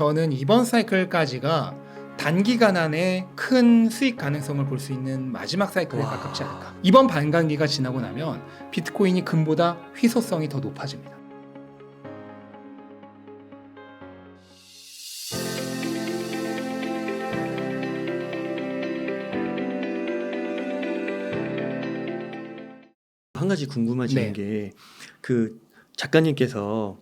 저는 이번 사이클까지가 단기간 안에 큰 수익 가능성을 볼 수 있는 마지막 사이클에 와. 가깝지 않을까. 이번 반감기가 지나고 나면 비트코인이 금보다 희소성이 더 높아집니다. 한 가지 궁금해지는 네. 게 그 작가님께서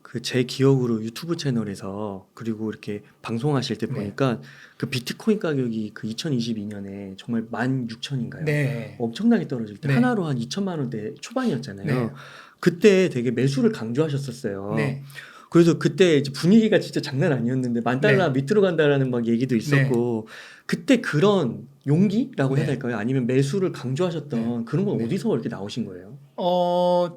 그 제 기억으로 유튜브 채널에서 그리고 이렇게 방송하실 때 네. 보니까 그 비트코인 가격이 그 2022년에 정말 16,000인가요? 네. 엄청나게 떨어질 때 네. 하나로 한 2천만 원대 초반이었잖아요. 네. 그때 되게 매수를 강조하셨었어요. 네. 그래서 그때 이제 분위기가 진짜 장난 아니었는데 $10,000 밑으로 간다라는 막 얘기도 있었고 그때 그런 용기라고 해야 네. 될까요? 아니면 매수를 강조하셨던 그런 건 네. 어디서 이렇게 나오신 거예요?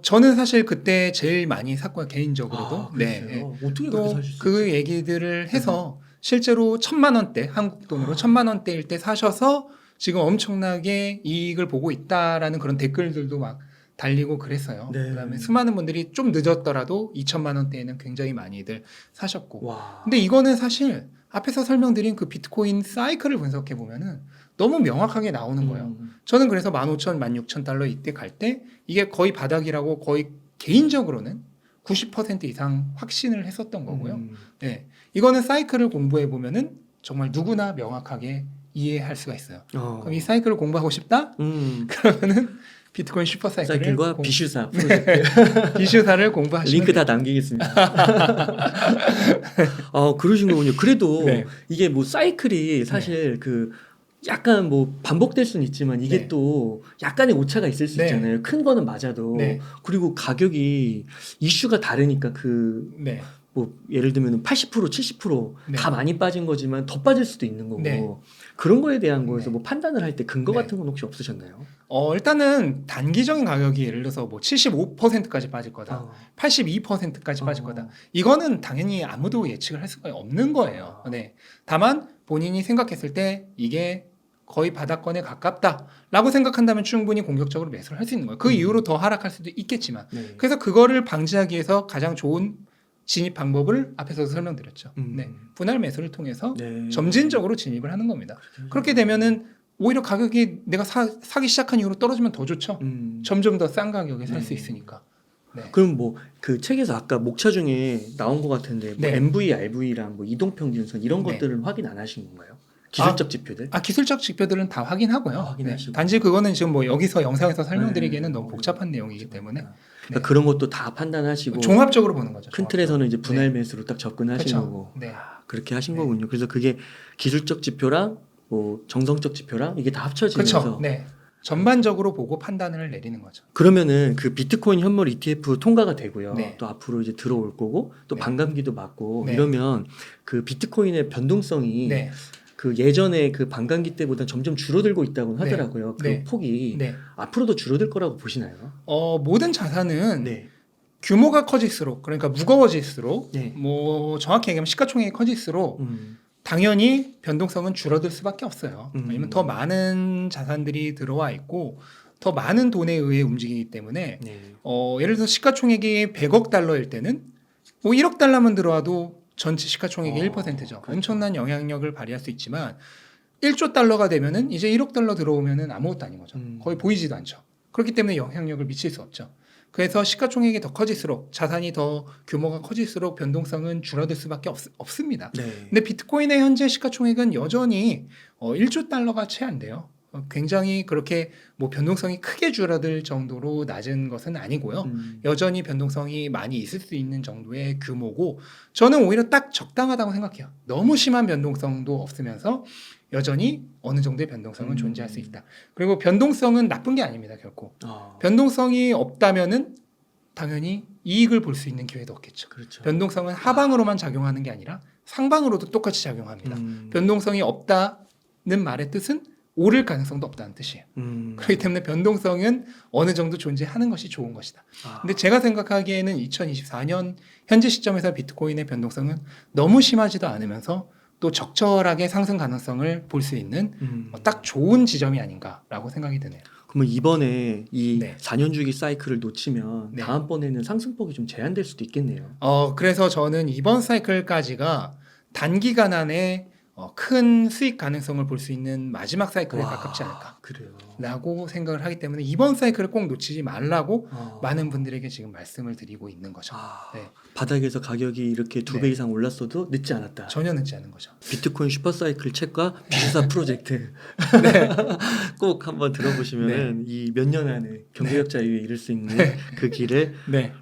저는 사실 그때 제일 많이 샀고요, 개인적으로도. 아, 그랬어요? 어떻게 그렇게 또 사실 수 있지? 그 얘기들을 해서 실제로 1,000만 원대, 한국 돈으로 1,000만 원대일 때 사셔서 지금 엄청나게 이익을 보고 있다라는 그런 댓글들도 막 달리고 그랬어요. 네. 그다음에 수많은 분들이 좀 늦었더라도 2,000만 원대에는 굉장히 많이들 사셨고. 와. 근데 이거는 사실 앞에서 설명드린 그 비트코인 사이클을 분석해 보면은 너무 명확하게 나오는 거예요. 저는 그래서 15,000, 16,000달러 이때 갈 때 이게 거의 바닥이라고 거의 개인적으로는 90% 이상 확신을 했었던 거고요. 네. 이거는 사이클을 공부해 보면은 정말 누구나 명확하게 이해할 수가 있어요. 그럼 이 사이클을 공부하고 싶다? 그러면은 비트코인 슈퍼 사이클과 비슈사 프로젝트 비슈사를 공부하시면 링크 다 남기겠습니다. 그러신 거군요. 그래도 네. 이게 뭐 사이클이 사실 그 약간 뭐 반복될 수는 있지만 이게 네. 또 약간의 오차가 있을 수 네. 있잖아요. 큰 거는 맞아도. 네. 그리고 가격이 이슈가 다르니까 그 네. 뭐 예를 들면 80% 70% 네. 다 많이 빠진 거지만 더 빠질 수도 있는 거고 네. 그런 거에 대한 거에서 네. 뭐 판단을 할 때 근거 네. 같은 건 혹시 없으셨나요? 일단은 단기적인 가격이 예를 들어서 뭐 75%까지 빠질 거다. 82%까지 빠질 거다. 이거는 당연히 아무도 예측을 할 수가 없는 거예요. 네. 다만 본인이 생각했을 때 이게 거의 바닥권에 가깝다라고 생각한다면 충분히 공격적으로 매수를 할 수 있는 거예요. 그 이후로 더 하락할 수도 있겠지만. 네. 그래서 그거를 방지하기 위해서 가장 좋은 진입 방법을 앞에서도 설명드렸죠. 네. 분할 매수를 통해서 네. 점진적으로 진입을 하는 겁니다. 그렇게 되면은 오히려 가격이 내가 사기 시작한 이후로 떨어지면 더 좋죠. 점점 더 싼 가격에 살 수 네. 있으니까. 네. 그럼 뭐 그 책에서 아까 목차 중에 나온 것 같은데 뭐 네. MV, RV랑 뭐 이동평균선 이런 네. 것들은 확인 안 하신 건가요? 기술적 지표들? 기술적 지표들은 다 확인하고요. 확인하시고. 단지 그거는 지금 뭐 여기서 영상에서 설명드리기에는 네. 너무 복잡한 내용이기 때문에 그러니까 그런 것도 다 판단하시고 종합적으로 보는 거죠. 큰 틀에서는 이제 분할 매수로 딱 접근하시는 그렇죠. 거고 네. 그렇게 하신 네. 거군요. 그래서 그게 기술적 지표랑 뭐 정성적 지표랑 이게 다 합쳐지면서 그렇죠. 네. 전반적으로 보고 판단을 내리는 거죠. 그러면은 그 비트코인 현물 ETF 통과가 되고요. 네. 또 앞으로 이제 들어올 거고 또 네. 반감기도 맞고 네. 이러면 그 비트코인의 변동성이 네. 그 예전에 그 반감기 때보다 점점 줄어들고 있다고 네. 하더라고요. 그 네. 폭이 네. 앞으로도 줄어들 거라고 보시나요? 모든 자산은 네. 규모가 커질수록 그러니까 무거워질수록 네. 뭐 정확히 얘기하면 시가총액이 커질수록 당연히 변동성은 줄어들 수밖에 없어요. 왜냐면 더 많은 자산들이 들어와 있고 더 많은 돈에 의해 움직이기 때문에 네. 예를 들어서 시가총액이 100억 달러일 때는 뭐 1억 달러만 들어와도 전체 시가총액의 1%죠. 그렇죠. 엄청난 영향력을 발휘할 수 있지만 1조 달러가 되면은 이제 1억 달러 들어오면은 아무것도 아닌 거죠. 거의 보이지도 않죠. 그렇기 때문에 영향력을 미칠 수 없죠. 그래서 시가총액이 더 커질수록 자산이 더 규모가 커질수록 변동성은 줄어들 수밖에 없습니다. 네. 근데 비트코인의 현재 시가총액은 여전히 1조 달러가 채 안 돼요. 굉장히 그렇게 뭐 변동성이 크게 줄어들 정도로 낮은 것은 아니고요. 여전히 변동성이 많이 있을 수 있는 정도의 규모고 저는 오히려 딱 적당하다고 생각해요. 너무 심한 변동성도 없으면서 여전히 어느 정도의 변동성은 존재할 수 있다. 그리고 변동성은 나쁜 게 아닙니다, 결코. 변동성이 없다면은 당연히 이익을 볼 수 있는 기회도 없겠죠. 그렇죠. 변동성은 하방으로만 작용하는 게 아니라 상방으로도 똑같이 작용합니다. 변동성이 없다는 말의 뜻은 오를 가능성도 없다는 뜻이에요. 그렇기 때문에 변동성은 어느 정도 존재하는 것이 좋은 것이다. 근데 제가 생각하기에는 2024년 현재 시점에서 비트코인의 변동성은 너무 심하지도 않으면서 또 적절하게 상승 가능성을 볼 수 있는 딱 좋은 지점이 아닌가라고 생각이 드네요. 그러면 이번에 이 네. 4년 주기 사이클을 놓치면 네. 다음번에는 상승폭이 좀 제한될 수도 있겠네요. 그래서 저는 이번 사이클까지가 단기간 안에 큰 수익 가능성을 볼 수 있는 마지막 사이클에 가깝지 않을까. 그래요. 라고 생각을 하기 때문에 이번 사이클을 꼭 놓치지 말라고 아. 많은 분들에게 지금 말씀을 드리고 있는 거죠. 아, 네. 바닥에서 가격이 이렇게 2배 네. 이상 올랐어도 늦지 않았다. 전혀 늦지 않은 거죠. 비트코인 슈퍼사이클 책과 비주사 프로젝트 꼭 한번 들어보시면 이 몇 년 안에 경제적 자유에 이를 수 있는 그 길을 네.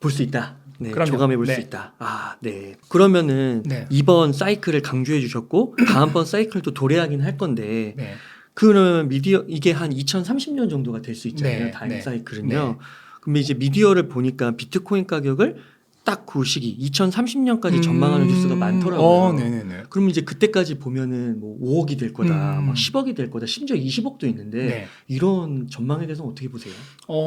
볼 수 있다. 네, 그럼요. 조감해 볼 수 네. 있다. 아, 네. 그러면은 네. 이번 사이클을 강조해 주셨고 다음번 사이클도 도래하긴 할 건데 네. 그러면 미디어 이게 한 2030년 정도가 될 수 있잖아요. 네. 다음 네. 사이클은요. 네. 그럼 이제 미디어를 보니까 비트코인 가격을 딱 그 시기 2030년까지 전망하는 뉴스가 많더라고요. 네네네. 그러면 이제 그때까지 보면은 뭐 5억이 될 거다, 막 10억이 될 거다, 심지어 20억도 있는데 네. 이런 전망에 대해서 어떻게 보세요?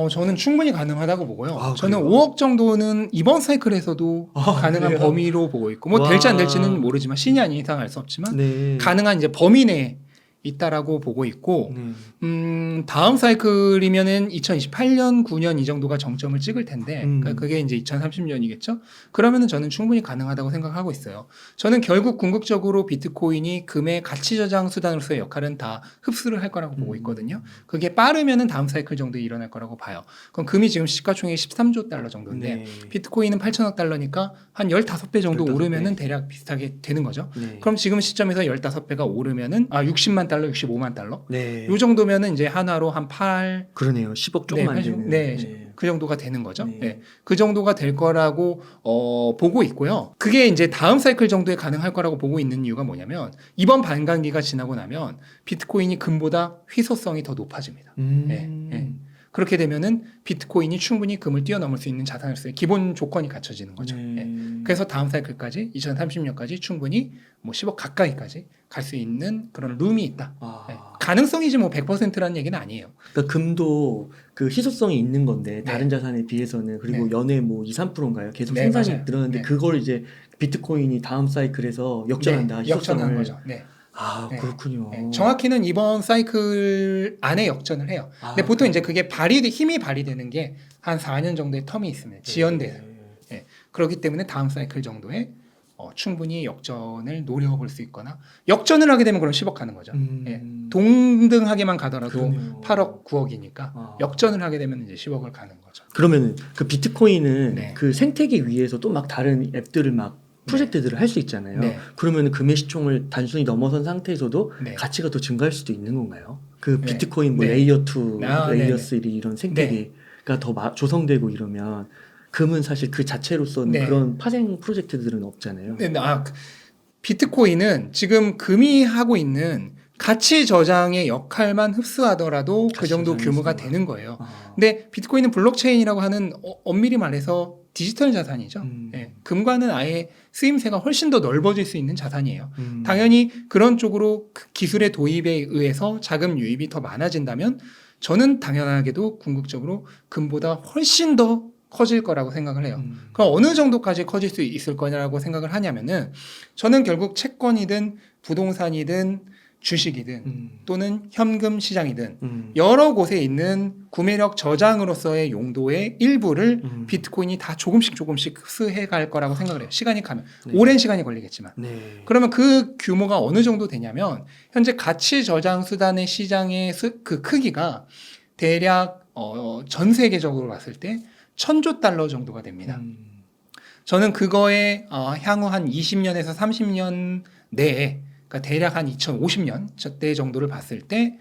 저는 충분히 가능하다고 보고요. 아, 저는 그래요? 5억 정도는 이번 사이클에서도 가능한 그래요? 범위로 보고 있고, 뭐 와. 될지 안 될지는 모르지만 신이 아닌 이상 알 수 없지만 네. 가능한 이제 범위 내에 있다라고 보고 있고, 네. 다음 사이클이면은 2028년, 9년 이 정도가 정점을 찍을 텐데, 음. 그러니까 그게 이제 2030년이겠죠? 그러면은 저는 충분히 가능하다고 생각하고 있어요. 저는 결국 궁극적으로 비트코인이 금의 가치 저장 수단으로서의 역할은 다 흡수를 할 거라고 보고 있거든요. 그게 빠르면은 다음 사이클 정도에 일어날 거라고 봐요. 그럼 금이 지금 시가총액이 13조 달러 정도인데, 네. 비트코인은 8천억 달러니까 한 15배 정도 15배. 오르면은 대략 비슷하게 되는 거죠. 네. 그럼 지금 시점에서 15배가 오르면은 60만 달러, 65만 달러. 네. 요 정도면은 이제 한화로 한 8, 그러네요. 10억 조금 안 되는. 네, 그 정도가 되는 거죠. 네. 네. 그 정도가 될 거라고 보고 있고요. 그게 이제 다음 사이클 정도에 가능할 거라고 보고 있는 이유가 뭐냐면 이번 반감기가 지나고 나면 비트코인이 금보다 희소성이 더 높아집니다. 네, 네. 그렇게 되면은 비트코인이 충분히 금을 뛰어넘을 수 있는 자산으로서의 기본 조건이 갖춰지는 거죠. 네. 그래서 다음 사이클까지 2030년까지 충분히 뭐 10억 가까이까지 갈 수 있는 그런 룸이 있다. 아. 네. 가능성이지 뭐 100%라는 얘기는 아니에요. 그러니까 금도 그 희소성이 있는 건데 다른 네. 자산에 비해서는 그리고 네. 연에 뭐 2, 3%인가요? 계속 네, 생산이 맞아요. 늘었는데 네. 그걸 이제 비트코인이 다음 사이클에서 역전한다. 네, 역전한 희소성을. 거죠. 네. 아, 네. 그렇군요. 네. 정확히는 이번 사이클 안에 역전을 해요. 아, 근데 보통 이제 그게 힘이 발휘되는 게 한 4년 정도의 텀이 있습니다. 지연돼서. 네. 그렇기 때문에 다음 사이클 정도에 충분히 역전을 노려볼 수 있거나 역전을 하게 되면 그럼 10억 가는 거죠. 예. 동등하게만 가더라도 그러네요. 8억, 9억이니까 아. 역전을 하게 되면 이제 10억을 가는 거죠. 그러면은 그 비트코인은 네. 그 생태계 위에서 또 막 다른 앱들을 막 프로젝트들을 할 수 있잖아요. 네. 그러면 금의 시총을 단순히 넘어선 상태에서도 네. 가치가 더 증가할 수도 있는 건가요? 그 네. 비트코인 뭐 네. 레이어 2, 아, 레이어 네네. 3 이런 생태계가 더 조성되고 이러면 금은 사실 그 자체로서는 네. 그런 파생 프로젝트들은 없잖아요. 네, 비트코인은 지금 금이 하고 있는 가치 저장의 역할만 흡수하더라도 그 가치 정도 저장의 규모가 흡수가. 되는 거예요. 아. 근데 비트코인은 블록체인이라고 하는 엄밀히 말해서 디지털 자산이죠. 예, 금과는 아예 쓰임새가 훨씬 더 넓어질 수 있는 자산이에요. 당연히 그런 쪽으로 기술의 도입에 의해서 자금 유입이 더 많아진다면 저는 당연하게도 궁극적으로 금보다 훨씬 더 커질 거라고 생각을 해요. 그럼 어느 정도까지 커질 수 있을 거냐라고 생각을 하냐면은 저는 결국 채권이든 부동산이든 주식이든 또는 현금 시장이든 여러 곳에 있는 구매력 저장으로서의 용도의 일부를 비트코인이 다 조금씩 흡수해 갈 거라고 생각을 해요. 시간이 가면. 네. 오랜 시간이 걸리겠지만. 네. 그러면 그 규모가 어느 정도 되냐면 현재 가치 저장 수단의 시장의 그 크기가 대략 전 세계적으로 봤을 때 1,000조 달러 정도가 됩니다. 저는 그거에 향후 한 20년에서 30년 내에 그러니까 대략 한 2050년 때 정도를 봤을 때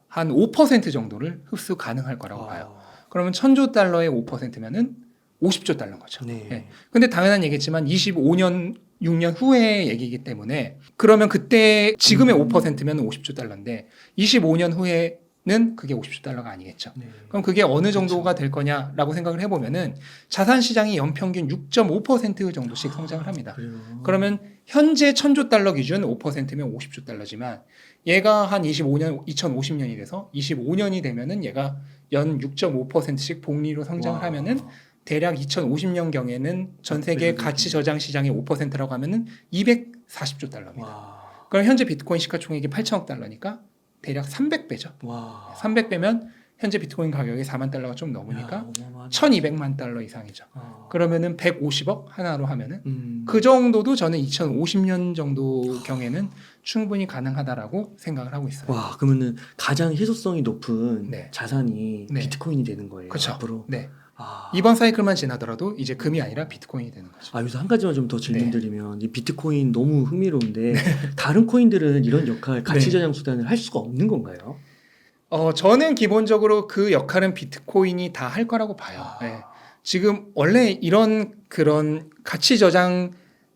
한 5% 정도를 흡수 가능할 거라고 봐요. 그러면 1,000조 달러의 5%면은 50조 달러인 거죠. 네. 예. 근데 당연한 얘기지만 25년 6년 후의 얘기이기 때문에 그러면 그때 지금의 5%면 50조 달러인데 25년 후에는 그게 50조 달러가 아니겠죠. 네. 그럼 그게 어느 정도가 될 거냐라고 생각을 해보면은 자산 시장이 연평균 6.5% 정도씩 성장을 합니다. 그래요. 그러면 현재 1,000조 달러 기준 5%면 50조 달러지만 얘가 한 2050년이 돼서 25년이 되면은 얘가 연 6.5%씩 복리로 성장을 와. 하면은 대략 2050년 경에는 전 세계 가치 저장 시장의 5%라고 하면은 240조 달러입니다. 와. 그럼 현재 비트코인 시가총액이 8천억 달러니까 대략 300배죠. 와. 300배면 현재 비트코인 가격이 4만 달러가 좀 넘으니까 야, 어마어마하네. 1200만 달러 이상이죠. 그러면은 150억 하나로 하면은 그 그 정도도 저는 2050년 정도 경에는 충분히 가능하다라고 생각을 하고 있어요. 와, 그러면은 가장 희소성이 높은 네. 자산이 네. 비트코인이 되는 거예요. 그렇죠. 앞으로. 네. 아. 이번 사이클만 지나더라도 이제 금이 아니라 비트코인이 되는 거죠. 여기서 한 가지만 좀 더 네. 질문 드리면 이 비트코인 너무 흥미로운데 다른 코인들은 이런 역할, 가치 네. 저장 수단을 할 수가 없는 건가요? 저는 기본적으로 그 역할은 비트코인이 다 할 거라고 봐요. 네. 지금 원래 이런 그런 가치 저장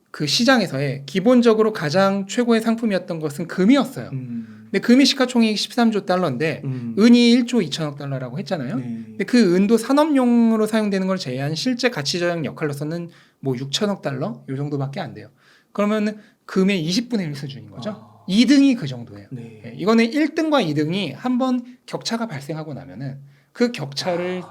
그 시장에서의 기본적으로 가장 최고의 상품이었던 것은 금이었어요. 근데 금이 시가총액이 13조 달러인데 은이 1조 2천억 달러라고 했잖아요. 네. 근데 그 은도 산업용으로 사용되는 걸 제외한 실제 가치 저장 역할로서는 뭐 6천억 달러 요 정도밖에 안 돼요. 그러면 금의 20분의 1 수준인 거죠. 2등이 그 정도예요. 네. 예, 이거는 1등과 2등이 한번 격차가 발생하고 나면은 그 격차를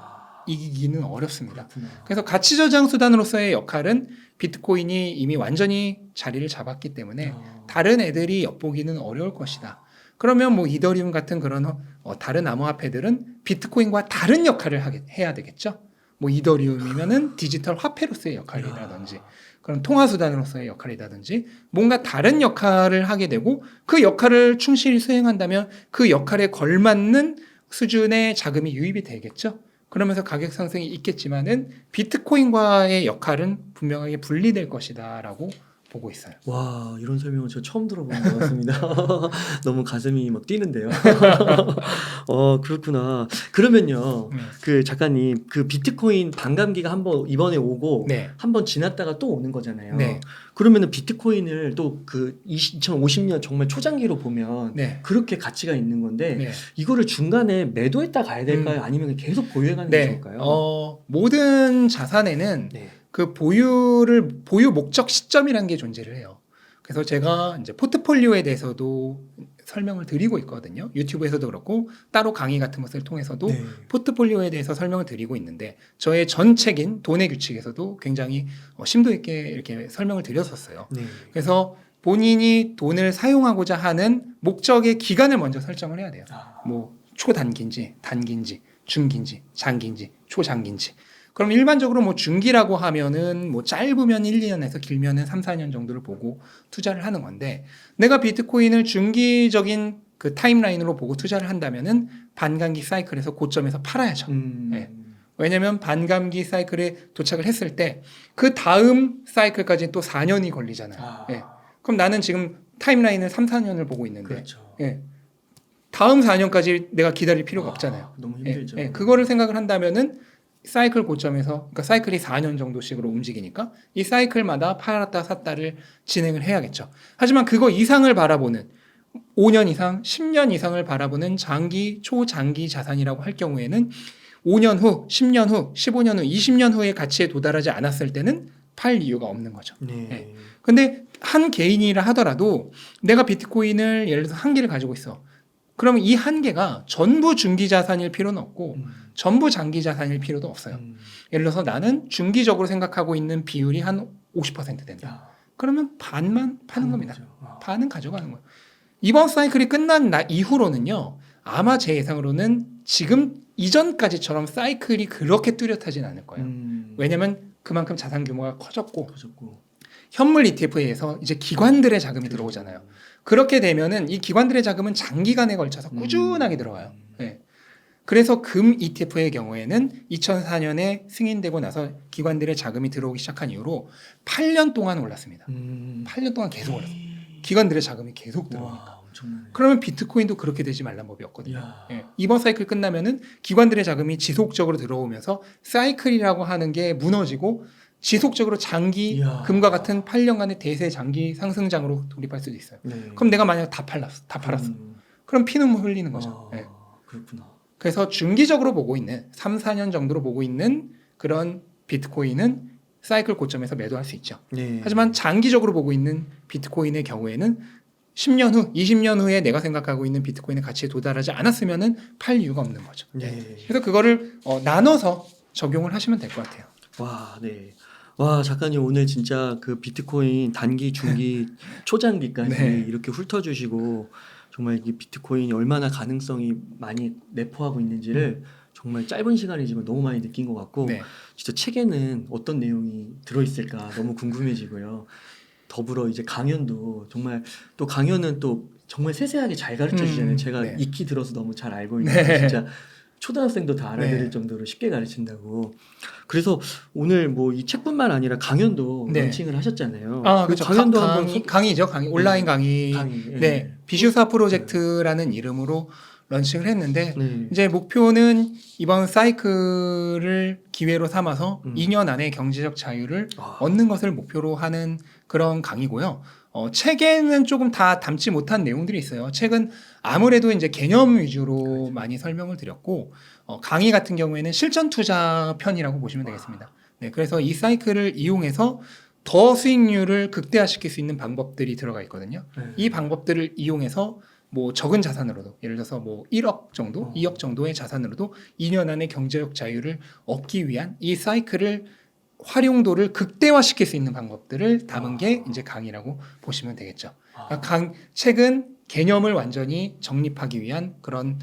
이기기는 어렵습니다. 그렇구나. 그래서 가치 저장 수단으로서의 역할은 비트코인이 이미 완전히 자리를 잡았기 때문에 다른 애들이 엿보기는 어려울 것이다. 그러면 뭐 이더리움 같은 그런 다른 암호화폐들은 비트코인과 다른 역할을 해야 되겠죠. 뭐 이더리움이면은 디지털 화폐로서의 역할이라든지 그런 통화 수단으로서의 역할이라든지 뭔가 다른 역할을 하게 되고 그 역할을 충실히 수행한다면 그 역할에 걸맞는 수준의 자금이 유입이 되겠죠. 그러면서 가격 상승이 있겠지만은 비트코인과의 역할은 분명하게 분리될 것이다라고 보고 있어요. 와, 이런 설명은 저 처음 들어보는 것 같습니다. 너무 가슴이 막 뛰는데요. 그렇구나. 그러면요, 그 작가님, 그 비트코인 반감기가 한번 이번에 오고 네. 한번 지났다가 또 오는 거잖아요. 네. 그러면은 비트코인을 또 그 2050년 정말 초장기로 보면 네. 그렇게 가치가 있는 건데 네. 이거를 중간에 매도했다 가야 될까요? 아니면 계속 보유해가는 게 네. 좋을까요? 모든 자산에는 네. 그 보유 목적 시점이라는 게 존재를 해요. 그래서 제가 이제 포트폴리오에 대해서도 설명을 드리고 있거든요. 유튜브에서도 그렇고 따로 강의 같은 것을 통해서도 네. 포트폴리오에 대해서 설명을 드리고 있는데 저의 전 책인 돈의 규칙에서도 굉장히 심도 있게 이렇게 설명을 드렸었어요. 네. 그래서 본인이 돈을 사용하고자 하는 목적의 기간을 먼저 설정을 해야 돼요. 뭐 초단기인지 단기인지 중기인지 장기인지 초장기인지. 그럼 일반적으로 뭐 중기라고 하면은 뭐 짧으면 1, 2년에서 길면은 3, 4년 정도를 보고 투자를 하는 건데 내가 비트코인을 중기적인 그 타임라인으로 보고 투자를 한다면은 반감기 사이클에서 고점에서 팔아야죠. 네. 왜냐면 반감기 사이클에 도착을 했을 때 그 다음 사이클까지 또 4년이 걸리잖아요. 네. 그럼 나는 지금 타임라인을 3, 4년을 보고 있는데 그렇죠. 예. 다음 4년까지 내가 기다릴 필요가 없잖아요. 너무 힘들죠. 예, 그거를 생각을 한다면은 사이클 고점에서 그러니까 사이클이 4년 정도씩으로 움직이니까 이 사이클마다 팔았다 샀다를 진행을 해야겠죠. 하지만 그거 이상을 바라보는 5년 이상, 10년 이상을 바라보는 장기, 초장기 자산이라고 할 경우에는 5년 후, 10년 후, 15년 후, 20년 후의 가치에 도달하지 않았을 때는 팔 이유가 없는 거죠. 네. 예. 근데 한 개인이라 하더라도 내가 비트코인을 예를 들어서 한 개를 가지고 있어. 그러면 이 한 개가 전부 중기 자산일 필요는 없고 전부 장기 자산일 필요도 없어요. 예를 들어서 나는 중기적으로 생각하고 있는 비율이 한 50% 된다. 그러면 반만 파는 겁니다. 반은 가져가는 거예요. 이번 사이클이 끝난 이후로는요. 아마 제 예상으로는 지금 이전까지처럼 사이클이 그렇게 뚜렷하진 않을 거예요. 왜냐면 그만큼 자산 규모가 커졌고 현물 ETF에 의해서 이제 기관들의 자금이 들어오잖아요. 그렇게 되면은 이 기관들의 자금은 장기간에 걸쳐서 꾸준하게 들어와요. 네. 그래서 금 ETF의 경우에는 2004년에 승인되고 나서 기관들의 자금이 들어오기 시작한 이후로 8년 동안 올랐습니다. 8년 동안 계속 올랐어요. 기관들의 자금이 계속 들어오니까. 그러면 비트코인도 그렇게 되지 말란 법이 없거든요. 예. 이번 사이클 끝나면은 기관들의 자금이 지속적으로 들어오면서 사이클이라고 하는 게 무너지고 지속적으로 장기 금과 같은 8년간의 대세 장기 상승장으로 돌입할 수도 있어요. 네. 그럼 내가 만약 다 팔았어. 그럼 피눈물 흘리는 거죠. 네. 그렇구나. 그래서 중기적으로 보고 있는 3, 4년 정도로 보고 있는 그런 비트코인은 사이클 고점에서 매도할 수 있죠. 네. 하지만 장기적으로 보고 있는 비트코인의 경우에는 10년 후, 20년 후에 내가 생각하고 있는 비트코인의 가치에 도달하지 않았으면은 팔 이유가 없는 거죠. 네. 그래서 그거를 나눠서 적용을 하시면 될 것 같아요. 와, 네. 와, 작가님 오늘 진짜 그 비트코인 단기, 중기, 초장기까지 네. 이렇게 훑어주시고 정말 이 비트코인이 얼마나 가능성이 많이 내포하고 있는지를 정말 짧은 시간이지만 너무 많이 느낀 것 같고 네. 진짜 책에는 어떤 내용이 들어있을까 너무 궁금해지고요. 더불어 이제 강연도 정말 또 강연은 또 정말 세세하게 잘 가르쳐 주잖아요. 제가 네. 익히 들어서 너무 잘 알고 있는데 네. 진짜 초등학생도 다 알아들을 네. 정도로 쉽게 가르친다고. 그래서 오늘 뭐 이 책뿐만 아니라 강연도 네. 런칭을 하셨잖아요. 아, 그 그렇죠. 강연도 한번 강의죠. 강의. 온라인 강의. 강의. 네. 비슈사 프로젝트라는 이름으로 런칭을 했는데 네. 이제 목표는 이번 사이클을 기회로 삼아서 2년 안에 경제적 자유를 아. 얻는 것을 목표로 하는 그런 강의고요. 책에는 조금 다 담지 못한 내용들이 있어요. 책은 아무래도 이제 개념 위주로 그렇죠. 많이 설명을 드렸고 강의 같은 경우에는 실전 투자 편이라고 보시면 되겠습니다. 네, 그래서 이 사이클을 이용해서 더 수익률을 극대화시킬 수 있는 방법들이 들어가 있거든요. 네. 이 방법들을 이용해서 뭐 적은 자산으로도 예를 들어서 뭐 1억 정도, 2억 정도의 자산으로도 2년 안에 경제적 자유를 얻기 위한 이 사이클을 활용도를 극대화시킬 수 있는 방법들을 담은 게 이제 강의라고 보시면 되겠죠. 그러니까 책은 개념을 완전히 정립하기 위한 그런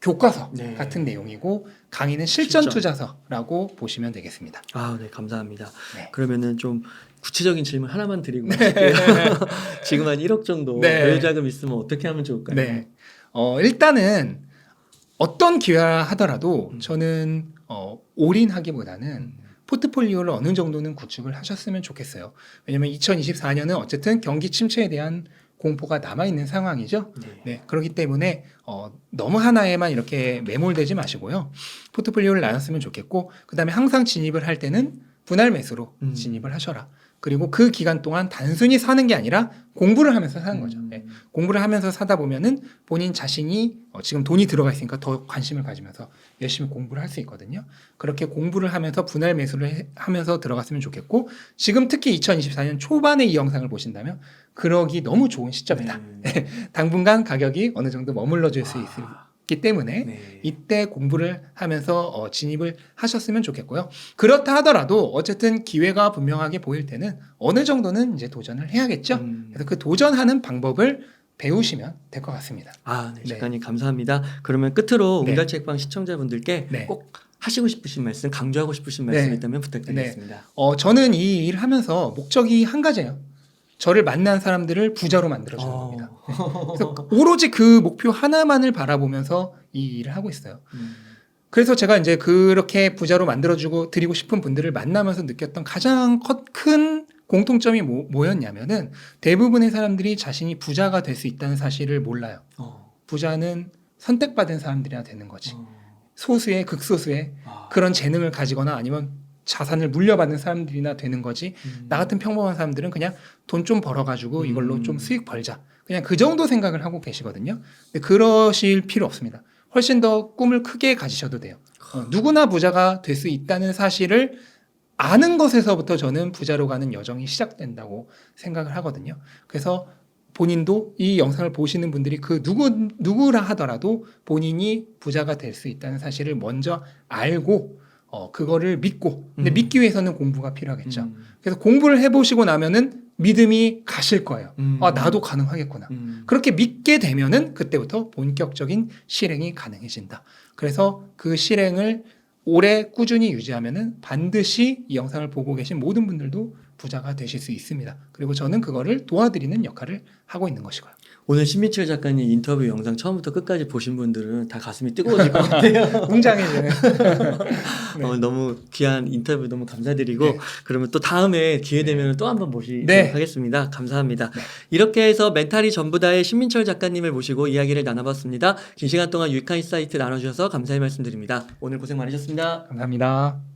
교과서 네. 같은 내용이고 강의는 실전 실전. 투자서라고 보시면 되겠습니다. 아, 네, 감사합니다. 네. 그러면은 좀 구체적인 질문 하나만 드리고 마칠게요. 지금 한 1억 정도 네. 여유 자금 있으면 어떻게 하면 좋을까요? 네. 일단은 어떤 기회라 하더라도 음. 저는 올인하기보다는 포트폴리오를 어느 정도는 구축을 하셨으면 좋겠어요. 왜냐하면 2024년은 어쨌든 경기 침체에 대한 공포가 남아있는 상황이죠. 네. 네, 그렇기 때문에 너무 하나에만 이렇게 매몰되지 마시고요. 포트폴리오를 나눴으면 좋겠고 그 다음에 항상 진입을 할 때는 분할 매수로 진입을 하셔라. 그리고 그 기간 동안 단순히 사는 게 아니라 공부를 하면서 사는 거죠. 네. 공부를 하면서 사다 보면은 본인 자신이 지금 돈이 들어가 있으니까 더 관심을 가지면서 열심히 공부를 할 수 있거든요. 그렇게 공부를 하면서 분할 매수를 하면서 들어갔으면 좋겠고 지금 특히 2024년 초반에 이 영상을 보신다면 그러기 너무 좋은 시점이다. 당분간 가격이 어느 정도 머물러 줄 수 있기 때문에 네. 이때 공부를 하면서 진입을 하셨으면 좋겠고요. 그렇다 하더라도 어쨌든 기회가 분명하게 보일 때는 어느 정도는 이제 도전을 해야겠죠. 그래서 그 도전하는 방법을 배우시면 될 것 같습니다. 아, 네, 네. 작가님 감사합니다. 그러면 끝으로 네. 웅달책방 시청자분들께 네. 꼭 하시고 싶으신 말씀, 강조하고 싶으신 말씀 네. 있다면 부탁드리겠습니다. 저는 이 일을 하면서 목적이 한 가지예요. 저를 만난 사람들을 부자로 만들어주는 겁니다. 그래서 오로지 그 목표 하나만을 바라보면서 이 일을 하고 있어요. 그래서 제가 이제 그렇게 부자로 만들어주고 드리고 싶은 분들을 만나면서 느꼈던 가장 큰 공통점이 뭐였냐면은 대부분의 사람들이 자신이 부자가 될 수 있다는 사실을 몰라요. 부자는 선택받은 사람들이나 되는 거지. 소수의 극소수의 그런 재능을 가지거나 아니면 자산을 물려받는 사람들이나 되는 거지. 나 같은 평범한 사람들은 그냥 돈 좀 벌어가지고 이걸로 좀 수익 벌자. 그냥 그 정도 생각을 하고 계시거든요. 근데 그러실 필요 없습니다. 훨씬 더 꿈을 크게 가지셔도 돼요. 누구나 부자가 될 수 있다는 사실을 아는 것에서부터 저는 부자로 가는 여정이 시작된다고 생각을 하거든요. 그래서 본인도 이 영상을 보시는 분들이 그 누구라 하더라도 본인이 부자가 될 수 있다는 사실을 먼저 알고 그거를 믿고 근데 믿기 위해서는 공부가 필요하겠죠. 그래서 공부를 해보시고 나면은 믿음이 가실 거예요. 나도 가능하겠구나. 그렇게 믿게 되면은 그때부터 본격적인 실행이 가능해진다. 그래서 그 실행을 오래 꾸준히 유지하면은 반드시 이 영상을 보고 계신 모든 분들도 부자가 되실 수 있습니다. 그리고 저는 그거를 도와드리는 역할을 하고 있는 것이고요. 오늘 신민철 작가님 인터뷰 영상 처음부터 끝까지 보신 분들은 다 가슴이 뜨거워질 것 같아요. 웅장해지는. 네. 너무 귀한 인터뷰 너무 감사드리고 네. 그러면 또 다음에 기회 되면 또 한번 모시도록 네. 하겠습니다. 감사합니다. 네. 이렇게 해서 멘탈이 전부다의 신민철 작가님을 모시고 이야기를 나눠봤습니다. 긴 시간 동안 유익한 인사이트 나눠주셔서 감사의 말씀드립니다. 오늘 고생 많으셨습니다. 감사합니다.